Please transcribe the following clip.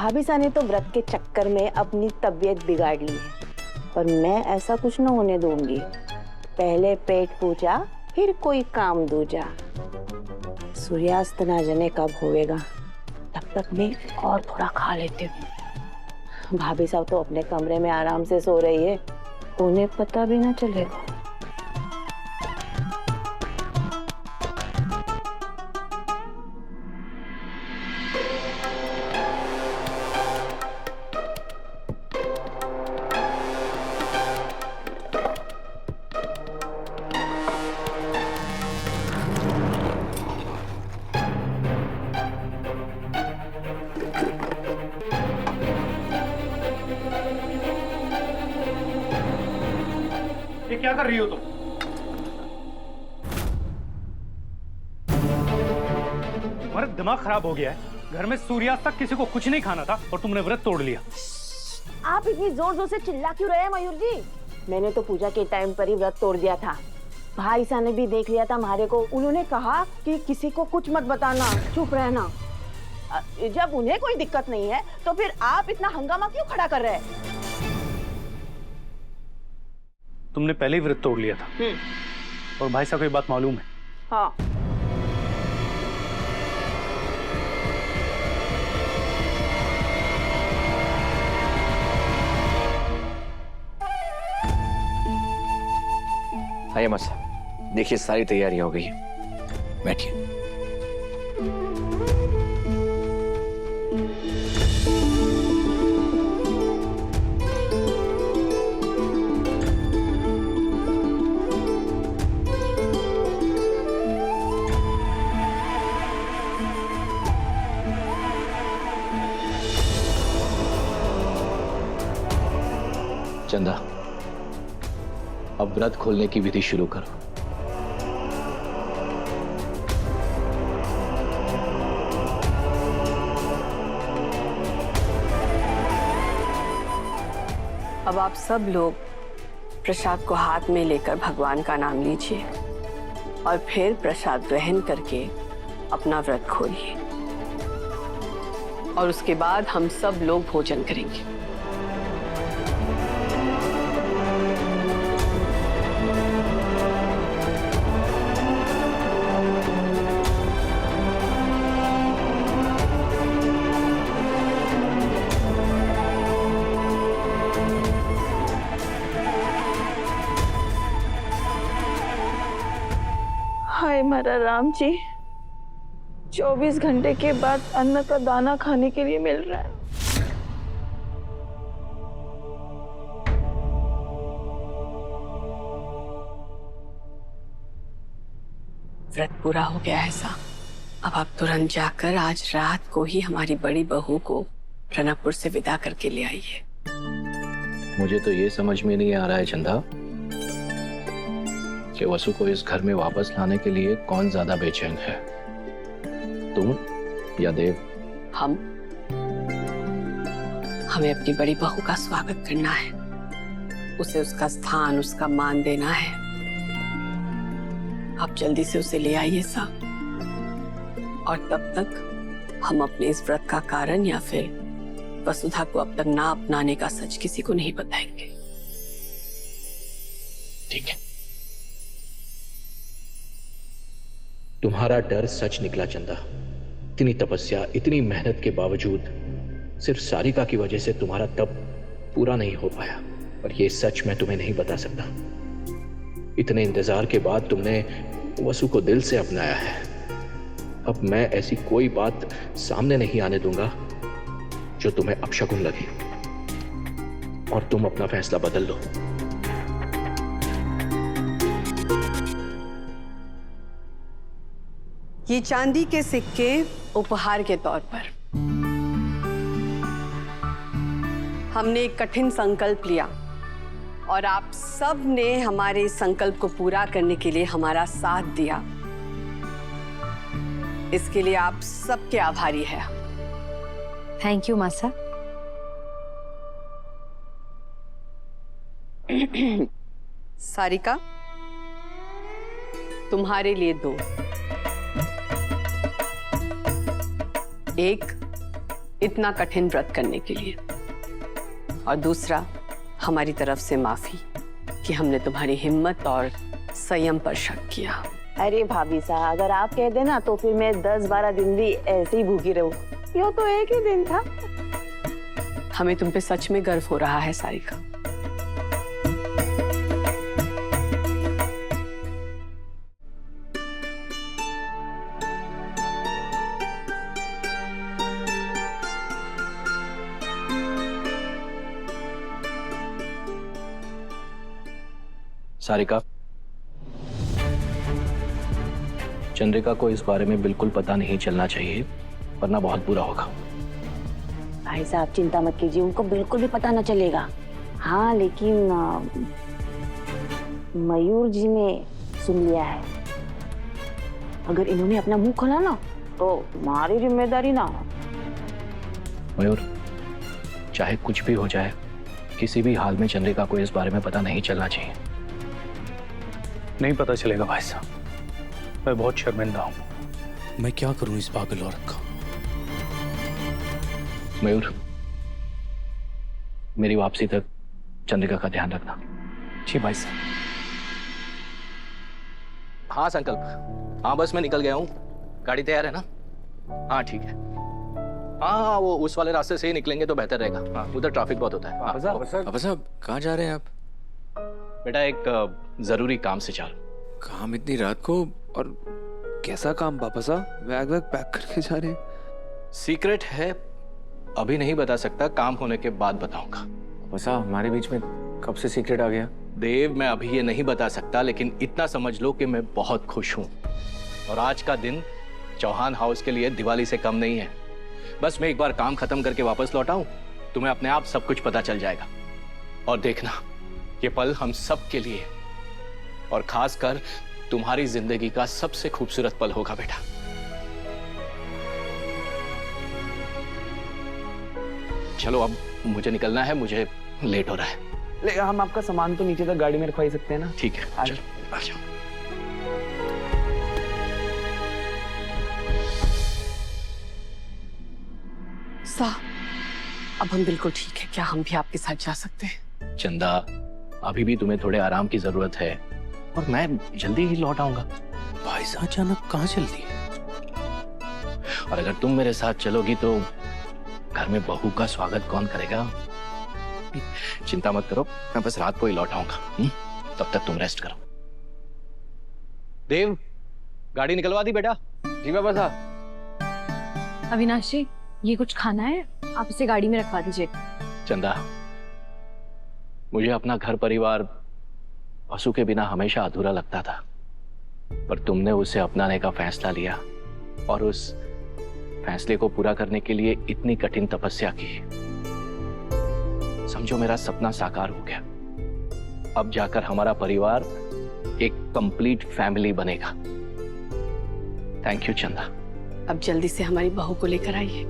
भाभी सा ने तो व्रत के चक्कर में अपनी तबीयत बिगाड़ ली है, पर मैं ऐसा कुछ न होने दूंगी। पहले पेट पूजा, फिर कोई काम दूजा। सूर्यास्त ना जाने कब होएगा, तब तक मैं और थोड़ा खा लेती हूँ। भाभी साहब तो अपने कमरे में आराम से सो रही है, उन्हें पता भी ना चलेगा। ये क्या कर रही हो तुम? तुम्हारा दिमाग खराब हो गया है। घर में सूर्यास्त तक किसी को कुछ नहीं खाना था और तुमने व्रत तोड़ लिया। आप इतनी जोर जोर से चिल्ला क्यों रहे हैं मयूर जी? मैंने तो पूजा के टाइम पर ही व्रत तोड़ दिया था। भाई साहब ने भी देख लिया था हमारे को। उन्होंने कहा कि किसी को कुछ मत बताना, चुप रहना। जब उन्हें कोई दिक्कत नहीं है तो फिर आप इतना हंगामा क्यों खड़ा कर रहे हैं? तुमने पहले ही व्रत तोड़ लिया था और भाई साहब को ये बात मालूम है। हाँ। आइए मत साहब, देखिए सारी तैयारी हो गई है, बैठिए। चंदा, अब व्रत खोलने की विधि शुरू करो। अब आप सब लोग प्रसाद को हाथ में लेकर भगवान का नाम लीजिए और फिर प्रसाद ग्रहण करके अपना व्रत खोलिए और उसके बाद हम सब लोग भोजन करेंगे। हाय मेरा राम जी, 24 घंटे के बाद अन्न का दाना खाने के लिए मिल रहा है। व्रत पूरा हो गया है साहब। अब आप तुरंत जाकर आज रात को ही हमारी बड़ी बहू को प्रणवपुर से विदा करके ले आइए। मुझे तो ये समझ में नहीं आ रहा है चंदा कि वसु को इस घर में वापस लाने के लिए कौन ज्यादा बेचैन है, तुम या देव? हमें अपनी बड़ी बहू का स्वागत करना है, उसे उसका स्थान, उसका मान देना है। आप जल्दी से उसे ले आइए साहब, और तब तक हम अपने इस व्रत का कारण या फिर वसुधा को अब तक ना अपनाने का सच किसी को नहीं बताएंगे। ठीक है। तुम्हारा डर सच निकला चंदा। इतनी तपस्या, इतनी मेहनत के बावजूद सिर्फ सारिका की वजह से तुम्हारा तप पूरा नहीं हो पाया, और ये सच मैं तुम्हें नहीं बता सकता। इतने इंतजार के बाद तुमने वसु को दिल से अपनाया है। अब मैं ऐसी कोई बात सामने नहीं आने दूंगा जो तुम्हें अपशकुन लगे, और तुम अपना फैसला बदल लो। ये चांदी के सिक्के उपहार के तौर पर हमने एक कठिन संकल्प लिया और आप सब ने हमारे इस संकल्प को पूरा करने के लिए हमारा साथ दिया। इसके लिए आप सबके आभारी हैं। थैंक यू मासा। सारिका, तुम्हारे लिए 2, एक इतना कठिन व्रत करने के लिए, और दूसरा हमारी तरफ से माफी कि हमने तुम्हारी हिम्मत और संयम पर शक किया। अरे भाभी साहब, अगर आप कह देना तो फिर मैं 10-12 दिन भी ऐसे ही भूखी रहूं। यो तो एक ही दिन था। हमें तुम पे सच में गर्व हो रहा है सारिका। सारिका, चंद्रिका को इस बारे में बिल्कुल पता नहीं चलना चाहिए, वरना बहुत बुरा होगा। भाई साहब चिंता मत कीजिए, उनको बिल्कुल भी पता न चलेगा। हाँ लेकिन मयूर जी ने सुन लिया है। अगर इन्होंने अपना मुंह खोला ना तो हमारी जिम्मेदारी ना हो। मयूर, चाहे कुछ भी हो जाए, किसी भी हाल में चंद्रिका को इस बारे में पता नहीं चलना चाहिए। नहीं पता चलेगा भाई साहब, मैं बहुत शर्मिंदा हूं। मैं क्या करूं इस पागल औरत का? मयूर, मेरी वापसी तक चंद्रिका का ध्यान रखना। जी भाई साहब। हाँ संकल्प, हाँ बस मैं निकल गया हूँ। गाड़ी तैयार है ना? हाँ ठीक है। हाँ वो उस वाले रास्ते से ही निकलेंगे तो बेहतर रहेगा। उधर ट्रैफिक बहुत होता है। पापा साहब कहाँ जा रहे हैं आप? बेटा एक जरूरी काम से चाल। काम इतनी रात को? और कैसा काम पापा साहब? बैग वैग पैक करके जा रहे हैं? सीक्रेट है, अभी नहीं बता सकता, काम होने के बाद बताऊंगा। पापा साहब हमारे बीच में कब से सीक्रेट आ गया? देव, मैं अभी ये नहीं बता सकता, लेकिन इतना समझ लो कि मैं बहुत खुश हूं। और आज का दिन चौहान हाउस के लिए दिवाली से कम नहीं है। बस मैं एक बार काम खत्म करके वापस लौटा हूं, तुम्हें अपने आप सब कुछ पता चल जाएगा। और देखना, ये पल हम सब के लिए और खासकर तुम्हारी जिंदगी का सबसे खूबसूरत पल होगा बेटा। चलो अब मुझे निकलना है, मुझे लेट हो रहा है। ले हम आपका सामान तो नीचे तक गाड़ी में रखवा ही सकते हैं ना? ठीक है, आ चलो आ जाओ। सा, अब हम बिल्कुल ठीक है, क्या हम भी आपके साथ जा सकते हैं? चंदा, अभी भी तुम्हें थोड़े आराम की जरूरत है और मैं जल्दी ही लौट आऊंगा। भाई साहब अचानक कहाँ चल दी? और अगर तुम मेरे साथ चलोगी तो घर में बहू का स्वागत कौन करेगा? चिंता मत करो, मैं बस रात को ही लौट आऊंगा। तब तक तुम रेस्ट करो। देव, गाड़ी निकलवा दी बेटा? जी पापा साहब। अविनाश जी, ये कुछ खाना है, आप इसे गाड़ी में रखवा दीजिए। चंदा, मुझे अपना घर परिवार वसु के बिना हमेशा अधूरा लगता था, पर तुमने उसे अपनाने का फैसला लिया और उस फैसले को पूरा करने के लिए इतनी कठिन तपस्या की। समझो मेरा सपना साकार हो गया। अब जाकर हमारा परिवार एक कंप्लीट फैमिली बनेगा। थैंक यू चंदा। अब जल्दी से हमारी बहू को लेकर आइए।